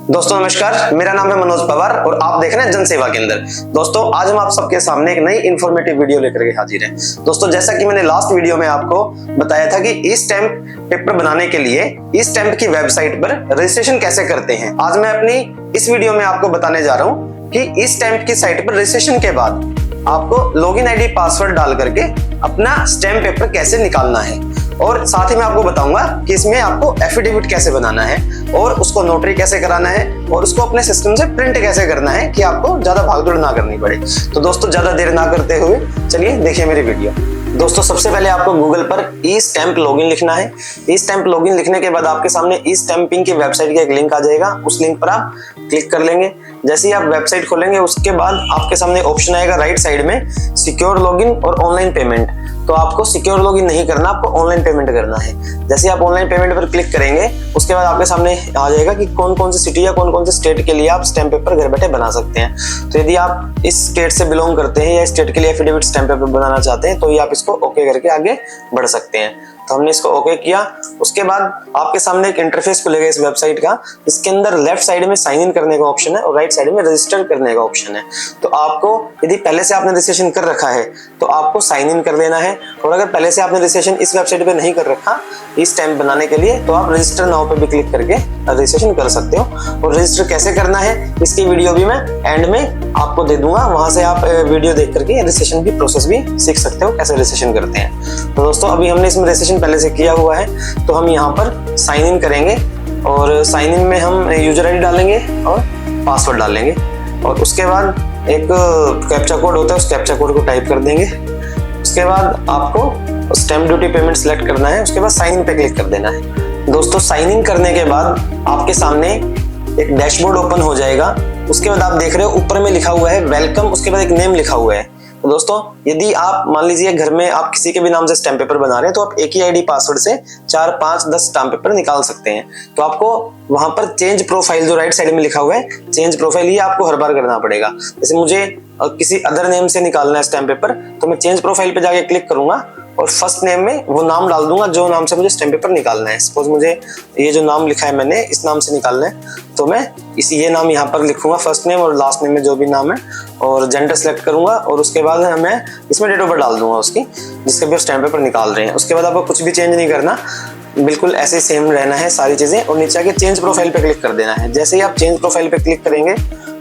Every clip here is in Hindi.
दोस्तों नमस्कार, मेरा नाम है मनोज पवार और आप देख रहे हैं जनसेवा केंद्र। दोस्तों आज हम आप सबके सामने एक नई इंफॉर्मेटिव वीडियो लेकर के हाजिर हैं। दोस्तों जैसा कि मैंने लास्ट वीडियो में आपको बताया था कि ई स्टैंप पेपर बनाने के लिए ई स्टैंप की वेबसाइट पर रजिस्ट्रेशन कैसे करते हैं, आज मैं अपनी इस वीडियो में आपको बताने जा रहा हूँ कि ई स्टैंप की साइट पर रजिस्ट्रेशन के बाद आपको लॉगिन आईडी पासवर्ड डाल करके अपना स्टैंप पेपर कैसे निकालना है, और साथ ही मैं आपको बताऊंगा कि इसमें आपको एफिडेविट कैसे बनाना है और उसको नोटरी कैसे कराना है और उसको अपने सिस्टम से प्रिंट कैसे करना है कि आपको ज्यादा भागदौड़ ना करनी पड़े। तो दोस्तों ज्यादा देर ना करते हुए चलिए देखिए मेरी वीडियो। दोस्तों सबसे पहले आपको गूगल पर ई स्टैंप लॉगिन लिखना है। ई स्टैंप लॉगिन लिखने के बाद आपके सामने ई स्टैंपिंग की वेबसाइट का एक लिंक आ जाएगा, उस लिंक पर आप क्लिक कर लेंगे। जैसे ही आप वेबसाइट खोलेंगे उसके बाद आपके सामने ऑप्शन आएगा राइट साइड में सिक्योर लॉगिन और ऑनलाइन पेमेंट। तो आपको सिक्योर लॉगिन नहीं करना, आपको ऑनलाइन पेमेंट करना है। जैसे आप ऑनलाइन पेमेंट पर क्लिक करेंगे उसके बाद आपके सामने आ जाएगा कि कौन कौन सी सिटी या कौन कौन से स्टेट के लिए आप स्टैंप पेपर घर बैठे बना सकते हैं। तो यदि आप इस स्टेट से बिलोंग करते हैं या स्टेट के लिए एफिडेविट स्टैंप पेपर बनाना चाहते हैं तो ये आप इसको ओके करके आगे बढ़ सकते हैं। तो हमने इसको ओके किया। उसके बाद आपके सामने एक इंटरफेस खुलेगा इस वेबसाइट का। इसके अंदर लेफ्ट साइड में साइन इन करने का ऑप्शन है और राइट साइड में रजिस्टर करने का ऑप्शन है। तो आपको यदि पहले से आपने रजिस्ट्रेशन कर रखा है तो आपको साइन इन कर लेना है, और अगर पहले से आपने रजिस्ट्रेशन इस वेबसाइट पे नहीं कर रखा इस स्टैंप बनाने के लिए तो आप रजिस्टर नाउ पे भी क्लिक करके रजिस्ट्रेशन कर सकते हो। और रजिस्टर कैसे करना है इसकी वीडियो भी मैं एंड में आपको दे दूंगा, वहां से आप वीडियो देख करके रजिस्ट्रेशन की प्रोसेस भी सीख सकते हो कैसे रजिस्ट्रेशन करते हैं। तो दोस्तों अभी हमने इसमें रजिस्ट्रेशन पहले से किया हुआ है तो हम यहाँ पर साइन इन करेंगे और साइन इन में हम यूजर आईडी डालेंगे और पासवर्ड डालेंगे और उसके बाद एक कैप्चा कोड होता है, उस कैप्चा कोड को टाइप कर देंगे। उसके बाद आपको स्टैम्प ड्यूटी पेमेंट सेलेक्ट करना है, उसके बाद साइन इन पे क्लिक कर देना है। दोस्तों साइन इन करने के बाद आपके सामने एक डैशबोर्ड ओपन हो जाएगा। उसके बाद आप देख रहे हो ऊपर में लिखा हुआ है वेलकम, उसके बाद एक नेम लिखा हुआ है। तो दोस्तों यदि आप मान लीजिए घर में आप किसी के भी नाम से स्टैम्प पेपर बना रहे हैं तो आप एक ही आईडी पासवर्ड से 4, 5, 10 स्टैम्प पेपर निकाल सकते हैं। तो आपको वहां पर चेंज प्रोफाइल जो राइट साइड में लिखा हुआ है चेंज प्रोफाइल, ये आपको हर बार करना पड़ेगा। जैसे मुझे किसी अदर नेम से निकालना है स्टैम्प पेपर तो मैं चेंज प्रोफाइल पे जाके क्लिक करूंगा और फर्स्ट नेम में वो नाम डाल दूंगा जो नाम से मुझे स्टैम्प पेपर निकालना है। सपोज मुझे ये जो नाम लिखा है मैंने इस नाम से निकालना है तो मैं ये नाम यहाँ पर लिखूंगा फर्स्ट नेम और लास्ट नेम में जो भी नाम है और जेंडर सेलेक्ट करूंगा और उसके बाद मैं इसमें डेट ऑफ बर्थ डाल दूंगा उसकी जिसके भी स्टैम्प पेपर निकाल रहे हैं। उसके बाद आपको कुछ भी चेंज नहीं करना, बिल्कुल ऐसे सेम रहना है सारी चीजें और नीचे आके चेंज प्रोफाइल पे क्लिक कर देना है। जैसे ही आप चेंज प्रोफाइल पे क्लिक करेंगे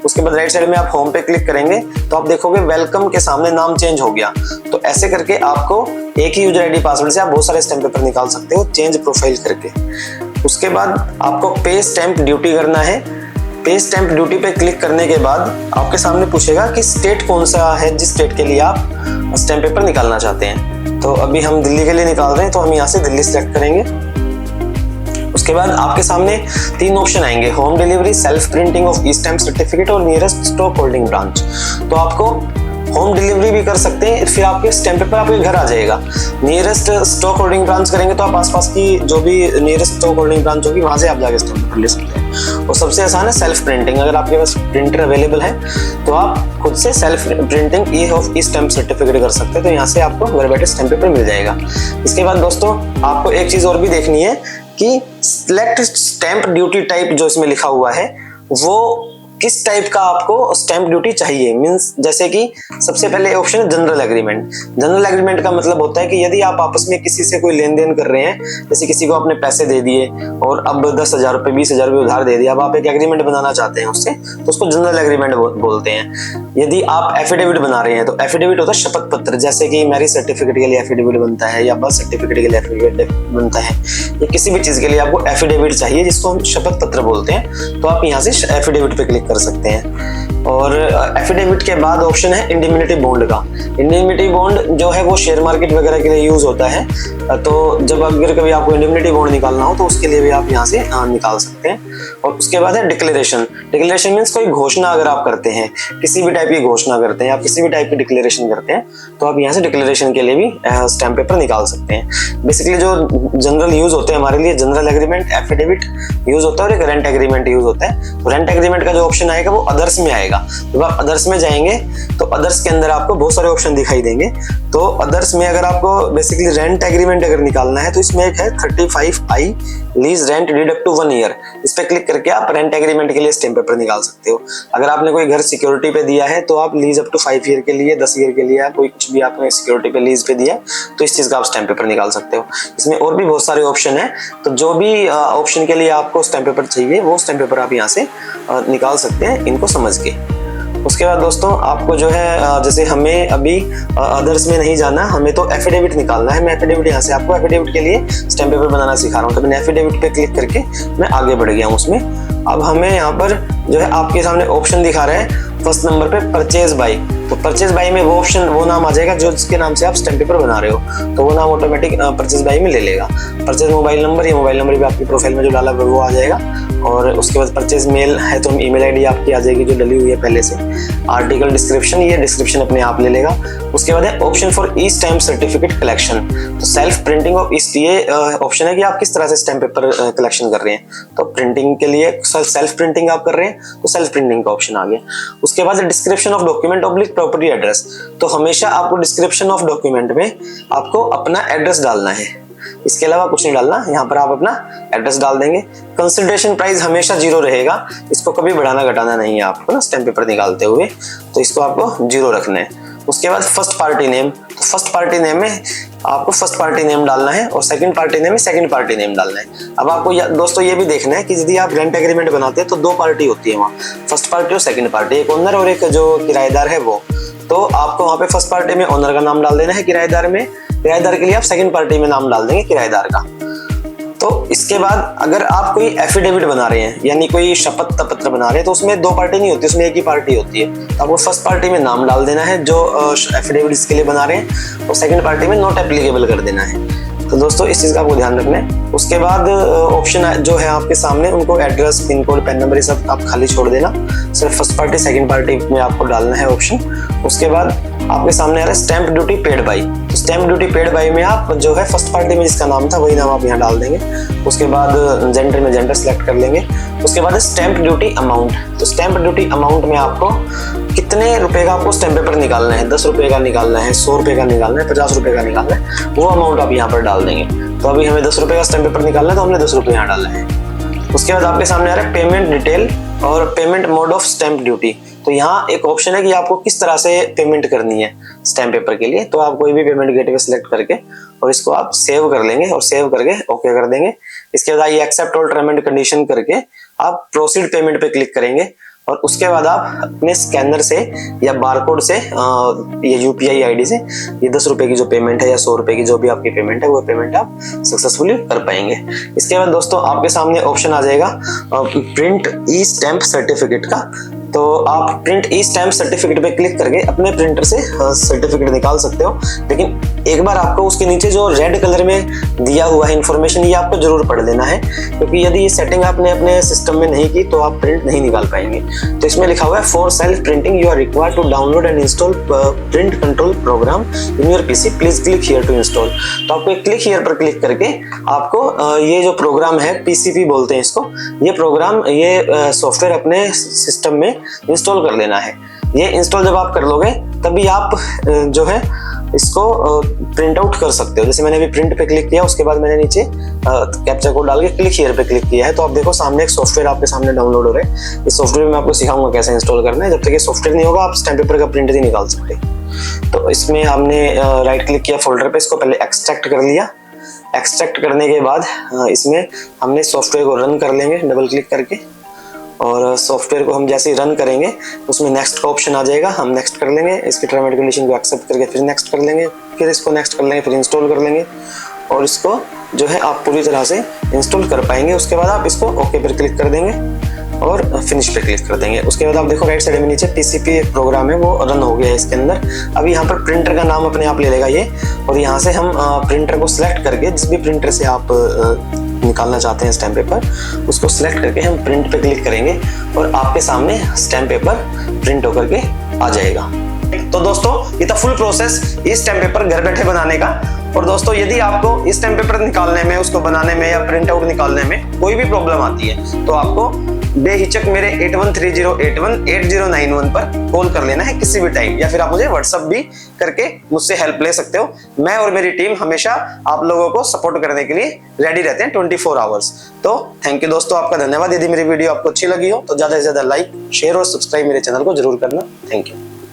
उसके बाद राइट साइड में आप होम पे क्लिक करेंगे तो आप देखोगे वेलकम के सामने नाम चेंज हो गया। तो ऐसे करके आपको एक ही यूजर आईडी पासवर्ड से आप बहुत सारे स्टैम्प पेपर निकाल सकते हो चेंज प्रोफाइल करके। उसके बाद आपको पे स्टैम्प ड्यूटी करना है। पे स्टैम्प ड्यूटी पे क्लिक करने के बाद आपके सामने पूछेगा कि स्टेट कौन सा है जिस स्टेट के लिए आप स्टैम्प पेपर निकालना चाहते हैं। तो अभी हम दिल्ली के लिए निकाल रहे हैं तो हम यहाँ से दिल्ली सेलेक्ट करेंगे। उसके बाद आपके सामने 3 ऑप्शन आएंगे, home delivery, self printing of E stamp certificate और नियरेस्ट स्टॉक होल्डिंग ब्रांच। तो आपको होम डिलीवरी भी कर सकते हैं, फिर आपके स्टैम्प पेपर आपके घर आ जाएगा। नियरेस्ट स्टॉक होल्डिंग ब्रांच करेंगे तो आप आसपास की जो भी नियरेस्ट स्टॉक होल्डिंग ब्रांच होगी वहां से आप जाके स्टैम्प पेपर ले सकते हैं। और सबसे आसान है सेल्फ प्रिंटिंग। अगर आपके पास प्रिंटर अवेलेबल है तो आप खुद से सेल्फ प्रिंटिंग ई स्टैम्प सर्टिफिकेट कर सकते हैं। तो यहाँ से आपको घर बैठे स्टैम्प पेपर मिल जाएगा। इसके बाद दोस्तों आपको एक चीज और भी देखनी है कि सिलेक्ट स्टैम्प ड्यूटी टाइप जो इसमें लिखा हुआ है वो किस टाइप का आपको स्टैम्प ड्यूटी चाहिए। मींस जैसे कि सबसे पहले ऑप्शन है जनरल एग्रीमेंट। जनरल एग्रीमेंट का मतलब होता है कि यदि आप आपस में किसी से कोई लेन देन कर रहे हैं, जैसे किसी को आपने पैसे दे दिए और अब 10,000 रुपए 20,000 रुपए उधार दे दिया, अब आप एक एग्रीमेंट बनाना चाहते हैं उससे तो उसको जनरल एग्रीमेंट बोलते हैं। यदि आप एफिडेविट बना रहे हैं तो एफिडेविट होता है शपथ पत्र, जैसे कि मैरिज सर्टिफिकेट के लिए एफिडेविट बनता है या बर्थ सर्टिफिकेट के लिए एफिडेविट बनता है या किसी भी चीज के लिए आपको एफिडेविट चाहिए जिसको हम शपथ पत्र बोलते हैं। तो आप यहाँ से एफिडेविट पे क्लिक कर सकते हैं। और एफिडेविट के बाद ऑप्शन है इंडिमिनिटी बॉन्ड का। इंडिमिनिटी बॉन्ड जो है वो शेयर मार्केट वगैरह के लिए यूज होता है। तो जब अगर कभी आपको इंडिमिनिटी बॉन्ड निकालना हो तो उसके लिए भी आप यहाँ से निकाल सकते हैं। और उसके बाद है डिक्लेरेशन। डिक्लेरेशन मीन्स कोई घोषणा अगर आप करते हैं, किसी भी टाइप की घोषणा करते हैं, आप किसी भी टाइप की डिक्लेरेशन करते हैं तो आप यहाँ से डिक्लेरेशन के लिए भी स्टैम्प पेपर निकाल सकते हैं। बेसिकली जो जनरल यूज होते हैं हमारे लिए जनरल एग्रीमेंट, एफिडेविट यूज होता है और एक रेंट एग्रीमेंट यूज होता है। तो रेंट एग्रीमेंट का जो ऑप्शन आएगा वो अदर्स में आएगा। मिलेगा। जब आप अदर्स में जाएंगे तो अदर्स के अंदर आपको बहुत सारे ऑप्शन दिखाई देंगे। तो अदर्स में अगर आपको बेसिकली रेंट एग्रीमेंट अगर निकालना है तो इसमें एक है 35I lease rent deed up to 1 year. इस पे क्लिक करके आप रेंट एग्रीमेंट के लिए स्टैम्प पेपर निकाल सकते हो। अगर आपने कोई घर सिक्योरिटी पे दिया है तो आप लीज अप टू 5 ईयर के लिए, 10 ईयर के लिए, या कोई कुछ भी आपने सिक्योरिटी पे लीज पे दिया तो इस चीज का आप स्टैम्प पेपर निकाल सकते हो। इसमें और भी बहुत सारे ऑप्शन है, तो जो भी ऑप्शन के लिए आपको स्टैम्प पेपर चाहिए वो स्टैम्प पेपर आप यहाँ से निकाल सकते हैं इनको समझ के। उसके बाद दोस्तों आपको जो है जैसे हमें अभी अदर्स में नहीं जाना, हमें तो एफिडेविट निकालना है। मैं एफिडेविट यहाँ से आपको एफिडेविट के लिए स्टैम्प पेपर बनाना सिखा रहा हूँ। तो मैंने एफिडेविट पे क्लिक करके मैं आगे बढ़ गया हूँ उसमें। अब हमें यहाँ पर जो है आपके सामने ऑप्शन दिखा रहे हैं फर्स्ट नंबर पे परचेज बाई। तो परचेज बाई में वो ऑप्शन, वो नाम आ जाएगा जो जिसके नाम से आप स्टैम्प पेपर बना रहे हो, तो वो नाम ऑटोमेटिक परचेज बाई में ले लेगा। परचेज मोबाइल नंबर, ये मोबाइल नंबर भी आपकी प्रोफाइल में जो डाला वो आ जाएगा। और उसके बाद परचेज मेल है तो ईमेल आईडी आपकी आ जाएगी जो डली हुई है पहले से। आर्टिकल डिस्क्रिप्शन, ये डिस्क्रिप्शन अपने आप ले लेगा। उसके बाद है option for E stamp certificate collection. तो सेल्फ प्रिंटिंग ऑफ इस, ये ऑप्शन है कि आप किस तरह से स्टैम्प पेपर कलेक्शन कर रहे हैं। तो प्रिंटिंग के लिए सेल्फ प्रिंटिंग आप कर रहे हैं तो सेल्फ प्रिंटिंग का ऑप्शन आ गया। उसके बाद description of document oblique property address. तो हमेशा आपको डिस्क्रिप्शन ऑफ डॉक्यूमेंट में आपको अपना एड्रेस डालना है, इसके अलावा कुछ नहीं डालना। यहाँ पर आप अपना एड्रेस डाल देंगे। कंसिडरेशन प्राइस हमेशा 0 रहेगा, इसको कभी बढ़ाना घटाना नहीं है आपको ना स्टैम्प पेपर निकालते हुए, तो इसको आपको 0 रखना है। उसके बाद फर्स्ट पार्टी नेम, तो फर्स्ट पार्टी नेम में आपको फर्स्ट पार्टी नेम डालना है और सेकंड पार्टी नेम में सेकंड पार्टी नेम डालना है। अब आपको दोस्तों ये भी देखना है कि यदि आप रेंट एग्रीमेंट बनाते हैं तो 2 पार्टी होती है वहाँ, फर्स्ट पार्टी और सेकंड पार्टी, एक ओनर और एक जो किराएदार है वो। तो आपको वहाँ पे फर्स्ट पार्टी में ओनर का नाम डाल देना है, किराएदार के लिए आप सेकंड पार्टी में नाम डाल देंगे किराएदार का। तो इसके बाद अगर आप कोई एफिडेविट बना रहे हैं यानी कोई शपथ पत्र बना रहे हैं तो उसमें 2 पार्टी नहीं होती, उसमें एक ही पार्टी होती है। तो आपको फर्स्ट पार्टी में नाम डाल देना है जो एफिडेविट इसके लिए बना रहे हैं, और सेकंड पार्टी में नॉट एप्लीकेबल कर देना है। तो दोस्तों इस चीज का आपको ध्यान रखना है। उसके बाद ऑप्शन जो है आपके सामने, उनको address, pin code, PAN number, ये सब आप खाली छोड़ देना, सिर्फ फर्स्ट पार्टी सेकंड पार्टी में आपको डालना है ऑप्शन। उसके बाद आपके सामने आ रहा है स्टैम्प ड्यूटी पेड बाई। तो स्टैम्प ड्यूटी पेड बाई में आप जो है फर्स्ट पार्टी में जिसका नाम था वही नाम आप यहाँ डाल देंगे। उसके बाद जेंडर में जेंडर सेलेक्ट कर लेंगे। उसके बाद स्टैम्प ड्यूटी अमाउंट। तो स्टैम्प ड्यूटी अमाउंट में आपको कितने रुपए का आपको स्टैम्प पेपर निकालना है, 10 रुपए का निकालना है, 100 रुपए का निकालना है, 50 रुपए का निकालना है, वो अमाउंट आप यहाँ पर डाल देंगे। तो अभी हमें 10 रुपए का स्टैम्प पेपर निकालना है तो हमने 10 रुपए यहाँ डालना है। उसके बाद आपके सामने आ रहा है पेमेंट डिटेल और payment mode of stamp duty. तो यहाँ एक ऑप्शन है कि आपको किस तरह से पेमेंट करनी है स्टैम्प पेपर के लिए। तो आप कोई भी पेमेंट गेटवे सेलेक्ट करके और इसको आप सेव कर लेंगे और सेव करके ओके कर देंगे। इसके बाद ये accept all term and condition करके आप प्रोसीड पेमेंट पे क्लिक करेंगे और उसके बाद आप अपने स्कैनर से या बारकोड से या यूपीआई आईडी से ये 10 रुपए की जो पेमेंट है या 100 रुपए की जो भी आपकी पेमेंट है वो पेमेंट आप सक्सेसफुली कर पाएंगे। इसके बाद दोस्तों आपके सामने ऑप्शन आ जाएगा प्रिंट ई स्टैम्प सर्टिफिकेट का। तो आप प्रिंट ई स्टैम्प सर्टिफिकेट पे क्लिक करके अपने प्रिंटर से सर्टिफिकेट निकाल सकते हो, लेकिन एक बार आपको उसके नीचे जो रेड कलर में दिया हुआ है इन्फॉर्मेशन ये आपको जरूर पढ़ लेना है, क्योंकि यदि ये सेटिंग आपने अपने सिस्टम में नहीं की तो आप प्रिंट नहीं निकाल पाएंगे। तो इसमें लिखा हुआ है for self printing you are required to download and install print control program in your PC, please click here to install. तो आपको क्लिक हियर पर क्लिक करके आपको ये जो प्रोग्राम है पीसीपी बोलते हैं इसको, ये प्रोग्राम ये सॉफ्टवेयर अपने सिस्टम में इंस्टॉल कर लेना है। ये इंस्टॉल जब आप कर लोगे तभी आप जो है इसको प्रिंट आउट कर सकते हो। जैसे मैंने अभी प्रिंट पे क्लिक किया, उसके बाद मैंने नीचे कैप्चा कोड डाल के क्लिक हियर पे क्लिक किया है, तो आप देखो सामने एक सॉफ्टवेयर आपके सामने डाउनलोड हो रहा है। इस सॉफ्टवेयर में आपको सिखाऊंगा कैसे इंस्टॉल करना है। जब तक ये सॉफ्टवेयर नहीं होगा आप स्टैम्प पेपर का प्रिंट नहीं निकाल सकते। तो इसमें हमने राइट क्लिक किया फोल्डर पे, इसको पहले एक्सट्रैक्ट कर लिया। एक्सट्रैक्ट करने के बाद इसमें हमने सॉफ्टवेयर को रन कर लेंगे डबल क्लिक करके, और सॉफ्टवेयर को हम जैसे ही रन करेंगे उसमें नेक्स्ट का ऑप्शन आ जाएगा, हम नेक्स्ट कर लेंगे। इसकी टर्म एंड कंडीशन को एक्सेप्ट करके फिर नेक्स्ट कर लेंगे, फिर इसको नेक्स्ट कर लेंगे, फिर इंस्टॉल कर लेंगे और इसको जो है आप पूरी तरह से इंस्टॉल कर पाएंगे। उसके बाद आप इसको ओके पर क्लिक कर देंगे और फिनिश पे क्लिक कर देंगे। उसके बाद आप देखो राइट साइड में नीचे पीसीपी एक प्रोग्राम है वो रन हो गया है इसके अंदर। अभी यहाँ पर प्रिंटर का नाम अपने आप ले लेगा ये, और यहाँ से हम प्रिंटर को सिलेक्ट करके जिस भी प्रिंटर से आप निकालना चाहते हैं स्टैम्प पेपर, उसको सिलेक्ट करके हम प्रिंट पे क्लिक करेंगे और आपके सामने स्टैम्प पेपर प्रिंट होकर के आ जाएगा। तो दोस्तों ये था फुल प्रोसेस इस स्टैम्प पेपर घर बैठे बनाने का। और दोस्तों यदि आपको इस स्टैम्प पेपर निकालने में, उसको बनाने में या प्रिंट आउट निकालने में कोई भी प्रॉब्लम आती है तो आपको बेहिचक मेरे 8130818091 पर कॉल कर लेना है किसी भी टाइम, या फिर आप मुझे व्हाट्सएप भी करके मुझसे हेल्प ले सकते हो। मैं और मेरी टीम हमेशा आप लोगों को सपोर्ट करने के लिए रेडी रहते हैं 24 आवर्स। तो थैंक यू दोस्तों, आपका धन्यवाद। यदि मेरी वीडियो आपको अच्छी लगी हो तो ज्यादा से ज्यादा लाइक, शेयर और सब्सक्राइब मेरे चैनल को जरूर करना। Thank you.